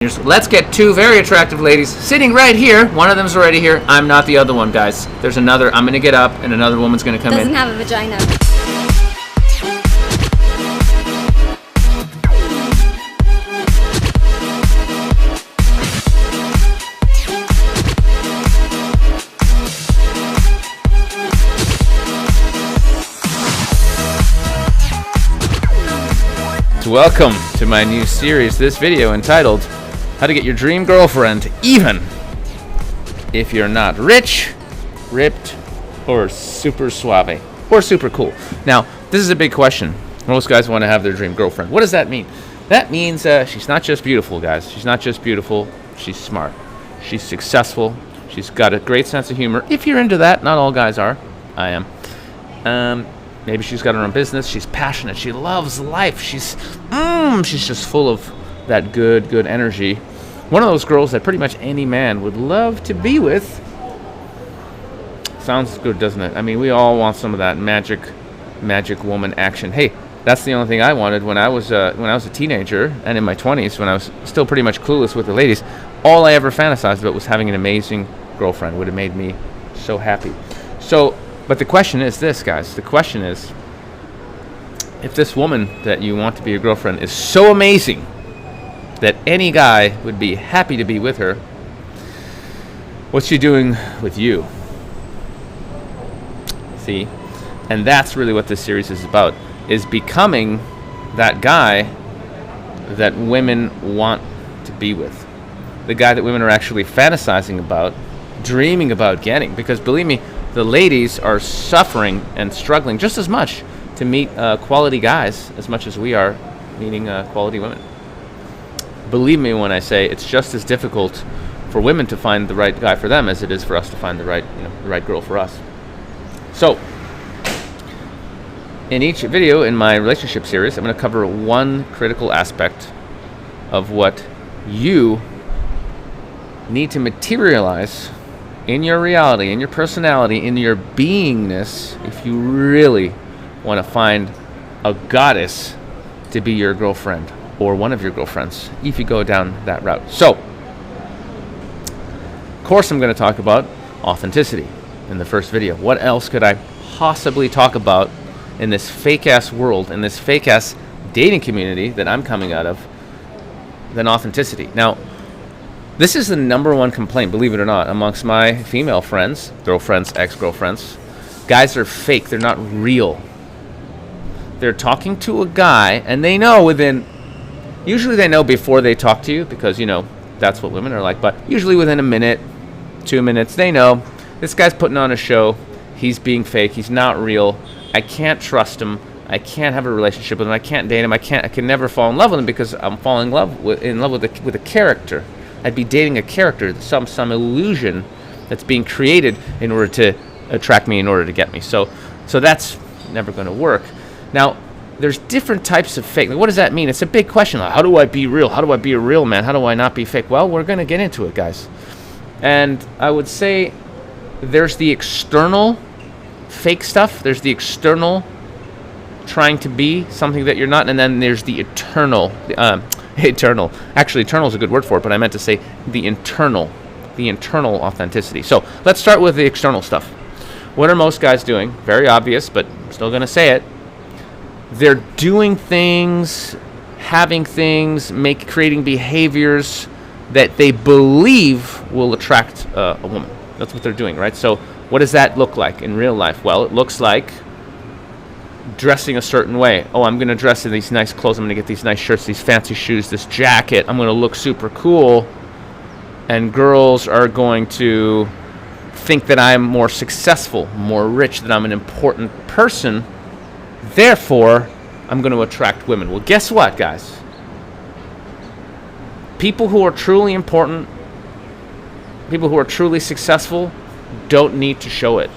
Let's get two very attractive ladies sitting right here. One of them's already here. I'm not the other one, guys. There's another. I'm going to get up, and another woman's going to come in. Doesn't have a vagina. Welcome to my new series, this video entitled How to Get Your Dream Girlfriend Even If You're Not Rich, Ripped, or Super Suave, or super cool. Now, this is a big question. Most guys want to have their dream girlfriend. What does that mean? That means she's not just beautiful, guys. She's not just beautiful. She's smart. She's successful. She's got a great sense of humor. If you're into that, not all guys are. I am. Maybe she's got her own business. She's passionate. She loves life. She's just full of that good energy. One of those girls that pretty much any man would love to be with. Sounds good, doesn't it? I mean, we all want some of that magic woman action. Hey, that's the only thing I wanted when I was a teenager and in my 20s, when I was still pretty much clueless with the ladies. All I ever fantasized about was having an amazing girlfriend. Would have made me so happy. But the question is this, guys. The question is, if this woman that you want to be your girlfriend is so amazing that any guy would be happy to be with her, what's she doing with you? See? And that's really what this series is about, is becoming that guy that women want to be with. The guy that women are actually fantasizing about, dreaming about getting. Because believe me, the ladies are suffering and struggling just as much to meet quality guys as much as we are meeting quality women. Believe me when I say it's just as difficult for women to find the right guy for them as it is for us to find the right girl for us. So, in each video in my relationship series, I'm going to cover one critical aspect of what you need to materialize in your reality, in your personality, in your beingness, if you really want to find a goddess to be your girlfriend or one of your girlfriends, if you go down that route. So, of course, I'm going to talk about authenticity in the first video. What else could I possibly talk about in this fake-ass world, in this fake-ass dating community that I'm coming out of, than authenticity? Now, this is the number one complaint, believe it or not, amongst my female friends, girlfriends, ex-girlfriends. Guys are fake. They're not real. They're talking to a guy, and they know usually they know before they talk to you, because, that's what women are like, but usually within a minute, 2 minutes, they know this guy's putting on a show. He's being fake. He's not real. I can't trust him. I can't have a relationship with him. I can't date him. I can never fall in love with him because I'm falling in love with a character. I'd be dating a character, some illusion that's being created in order to attract me, in order to get me. So that's never going to work. Now, there's different types of fake. What does that mean? It's a big question. How do I be real? How do I be a real man? How do I not be fake? Well, we're going to get into it, guys. And I would say there's the external fake stuff. There's the external trying to be something that you're not. And then there's the eternal. Eternal. Actually, eternal is a good word for it, but I meant to say the internal authenticity. So let's start with the external stuff. What are most guys doing? Very obvious, but I'm still going to say it. They're doing things, having things, creating behaviors that they believe will attract a woman. That's what they're doing, right? So what does that look like in real life? Well, it looks like dressing a certain way. Oh, I'm going to dress in these nice clothes. I'm going to get these nice shirts, these fancy shoes, this jacket. I'm going to look super cool. And girls are going to think that I'm more successful, more rich, that I'm an important person. Therefore, I'm going to attract women. Well, guess what, guys? People who are truly important, people who are truly successful, don't need to show it.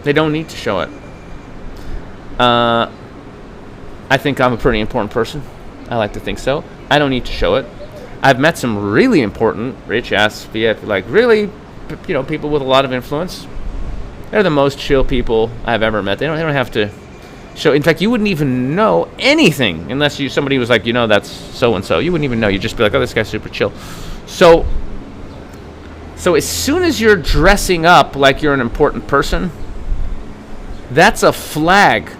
They don't need to show it. I think I'm a pretty important person. I like to think so. I don't need to show it. I've met some really important, rich-ass, really, people with a lot of influence. They're the most chill people I've ever met. They don't have to So, in fact, you wouldn't even know anything unless somebody was like, that's so-and-so. You wouldn't even know. You'd just be like, oh, this guy's super chill. So as soon as you're dressing up like you're an important person, that's a flag.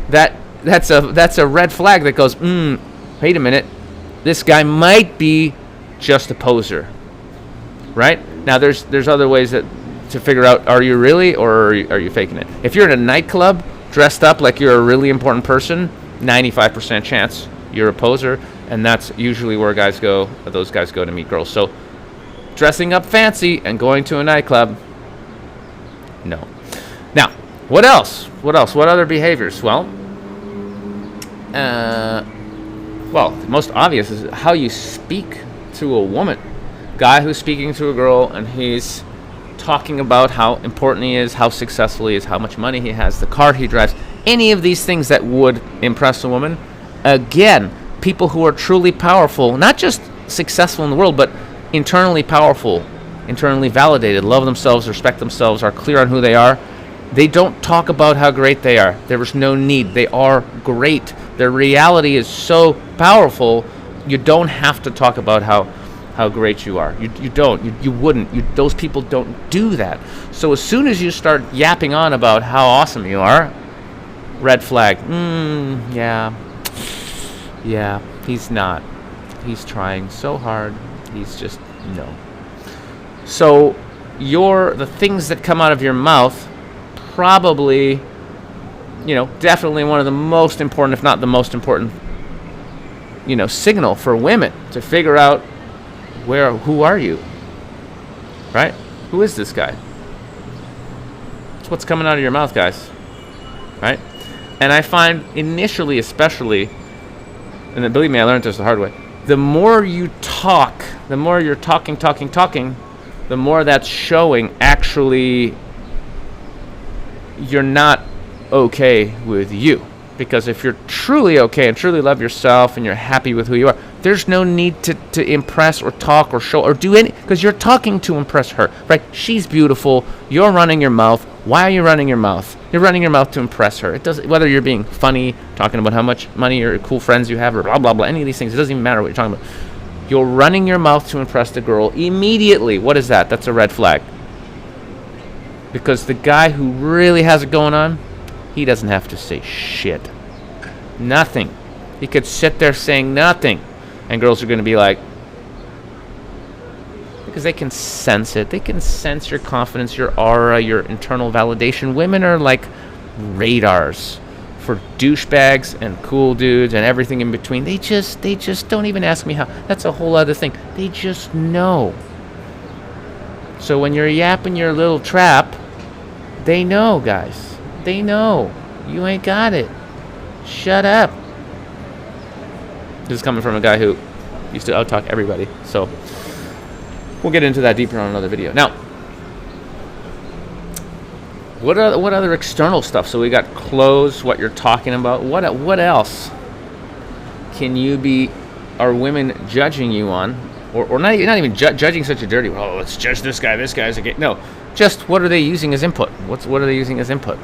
That's a red flag that goes, wait a minute. This guy might be just a poser. Right? Now, there's other ways to figure out, are you really or are you faking it? If you're in a nightclub dressed up like you're a really important person, 95% chance you're a poser, and that's usually where those guys go to meet girls. So dressing up fancy and going to a nightclub, no. Now, what else? What other behaviors? Well, the most obvious is how you speak to a woman. Guy who's speaking to a girl and he's talking about how important he is, how successful he is, how much money he has, the car he drives, any of these things that would impress a woman. Again, people who are truly powerful, not just successful in the world, but internally powerful, internally validated, love themselves, respect themselves, are clear on who they are, they don't talk about how great they are. There is no need. They are great. Their reality is so powerful, you don't have to talk about how great you are. You don't. You wouldn't. Those people don't do that. So as soon as you start yapping on about how awesome you are, red flag. Yeah, he's not. He's trying so hard. He's just, no. So the things that come out of your mouth, probably, definitely one of the most important, if not the most important, signal for women to figure out who are you, right? Who is this guy? It's what's coming out of your mouth, guys, right? And I find initially, especially, and then believe me, I learned this the hard way, the more you talk, the more you're talking, the more that's showing actually you're not okay with you. Because if you're truly okay and truly love yourself and you're happy with who you are, there's no need to impress or talk or show or do any, because you're talking to impress her, right? She's beautiful. You're running your mouth. Why are you running your mouth? You're running your mouth to impress her. It doesn't, whether you're being funny, talking about how much money or cool friends you have, or blah, blah, blah, any of these things, it doesn't even matter what you're talking about. You're running your mouth to impress the girl immediately. What is that? That's a red flag. Because the guy who really has it going on, he doesn't have to say shit. Nothing. He could sit there saying nothing, and girls are going to be like, because they can sense it. They can sense your confidence, your aura, your internal validation. Women are like radars for douchebags and cool dudes and everything in between. They just don't even ask me how. That's a whole other thing. They just know. So when you're yapping your little trap, they know, guys. They know. You ain't got it. Shut up. This is coming from a guy who used to out-talk everybody. So we'll get into that deeper on another video. Now, what other external stuff? So we got clothes, what you're talking about. What else are women judging you on? Or not even judging such a dirty, oh, let's judge this guy's a gay. No, just what are they using as input? What are they using as input?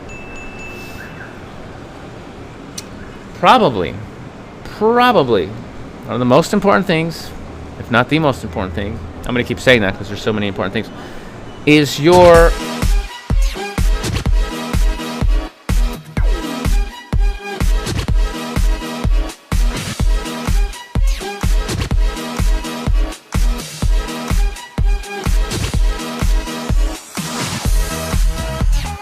Probably one of the most important things, if not the most important thing, I'm going to keep saying that because there's so many important things, is your